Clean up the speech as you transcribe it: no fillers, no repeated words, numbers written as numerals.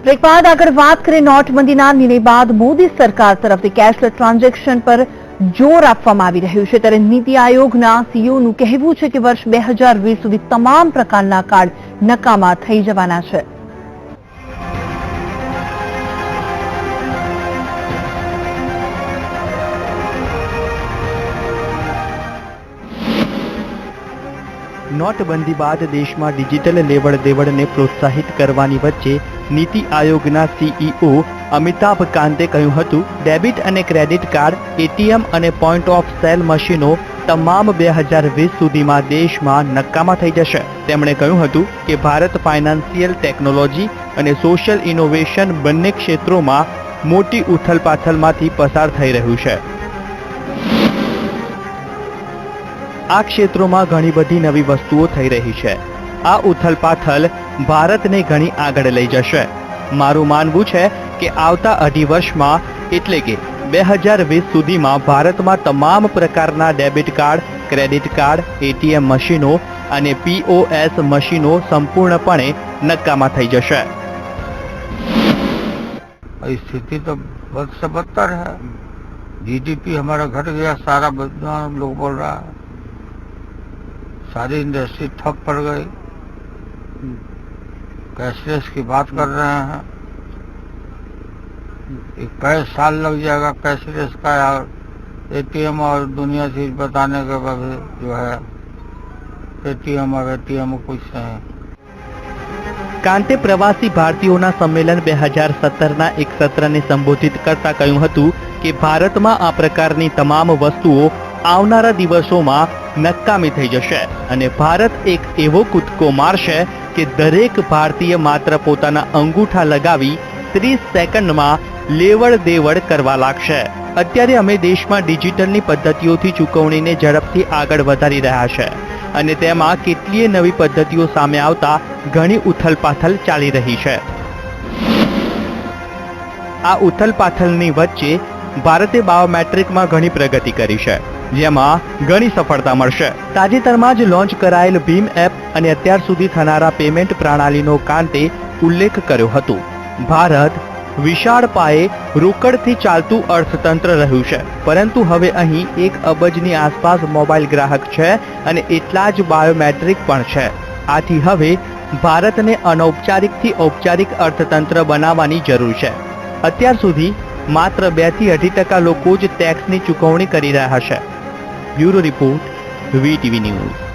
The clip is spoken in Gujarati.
બ્રેક બાદ આગળ વાત કરીએ નોટબંધીના નિર્ણય બાદ મોદી સરકાર તરફથી કેશલેસ ટ્રાન્ઝેક્શન પર જોર આપવામાં આવી રહ્યું છે, ત્યારે નીતિ આયોગના સીઈઓનું કહેવું છે કે વર્ષ 2020 સુધી તમામ પ્રકારના કાર્ડ નકામા થઈ જવાના છે. નોટબંધી બાદ દેશમાં ડિજિટલ લેવડ દેવડને પ્રોત્સાહિત કરવાની વચ્ચે નીતિ આયોગના સીઈઓ અમિતાભ કાંતે કહ્યું હતું, ડેબિટ અને ક્રેડિટ કાર્ડ, એટીએમ અને પોઈન્ટ ઓફ સેલ મશીનો તમામ 2020 સુધીમાં દેશમાં નકામા થઈ જશે. તેમણે કહ્યું હતું કે ભારત ફાઇનાન્શિયલ ટેકનોલોજી અને સોશિયલ ઇનોવેશન બંને ક્ષેત્રોમાં મોટી ઉથલપાથલમાંથી પસાર થઈ રહ્યું છે. આ ક્ષેત્રોમાં ઘણી બધી નવી વસ્તુઓ થઈ રહી છે. આ ઉથલપાથલ ભારતને ઘણી આગળ લઈ જશે. મારું માનવું છે કે આવતા 2.5 વર્ષમાં એટલે કે 2020 સુધીમાં ભારતમાં તમામ પ્રકારના debit card, credit card, ATM મશીનો અને પીઓએસ મશીનો સંપૂર્ણપણે નકામા થઈ જશે. स्थिति तो बद से बदतर है. जीडीपी हमारा घट गया, सारा लोग बोल रहा है, सारी इंडस्ट्री ठप पड़ गई. कैशलेस की बात कर रहे हैं, 21 साल लग जाएगा कैशलेस का यार. एटीएम और दुनिया चीज बताने के बाद जो है एटीएम और एटीएम कुछ नहीं. કાંતે પ્રવાસી ભારતીયોના સંમેલન 2017ના એક સત્રને સંબોધિત કરતા કહ્યું હતું કે ભારતમાં આ પ્રકારની તમામ વસ્તુઓ આવનારા દિવસોમાં નકામી થઈ જશે અને ભારત એક એવો કૂદકો મારશે કે દરેક ભારતીય માત્ર પોતાના અંગૂઠા લગાવી 30 સેકન્ડમાં લેવડ દેવડ કરવા લાગશે. અત્યારે અમે દેશમાં ડિજિટલની પદ્ધતિઓથી ચૂકવણીને ઝડપથી આગળ વધારી રહ્યા છે અને તેમાં કેટલીય નવી પદ્ધતિઓ સામે આવતા ઘણી ઉથલપાથલ ચાલી રહી છે. આ ઉથલપાથલની વચ્ચે ભારતે બાયોમેટ્રિકમાં ઘણી પ્રગતિ કરી છે, જેમાં ઘણી સફળતા મળશે. તાજેતરમાં જ લોન્ચ કરાયેલ ભીમ એપ અને અત્યાર સુધી થનારા પેમેન્ટ પ્રણાલીનો કાંતે ઉલ્લેખ કર્યો હતો. ભારત વિશાળ પાયે રોકડથી ચાલતું અર્થતંત્ર રહ્યું છે, પરંતુ હવે અહીં 1 અબજની આસપાસ મોબાઈલ ગ્રાહક છે અને એટલા જ બાયોમેટ્રિક પણ છે. આથી હવે ભારતને અનૌપચારિકથી ઔપચારિક અર્થતંત્ર બનાવવાની જરૂર છે. અત્યાર સુધી માત્ર 2 થી 2.5% લોકો જ ટેક્સની ચૂકવણી કરી રહ્યા છે. Bureau report, VTV news.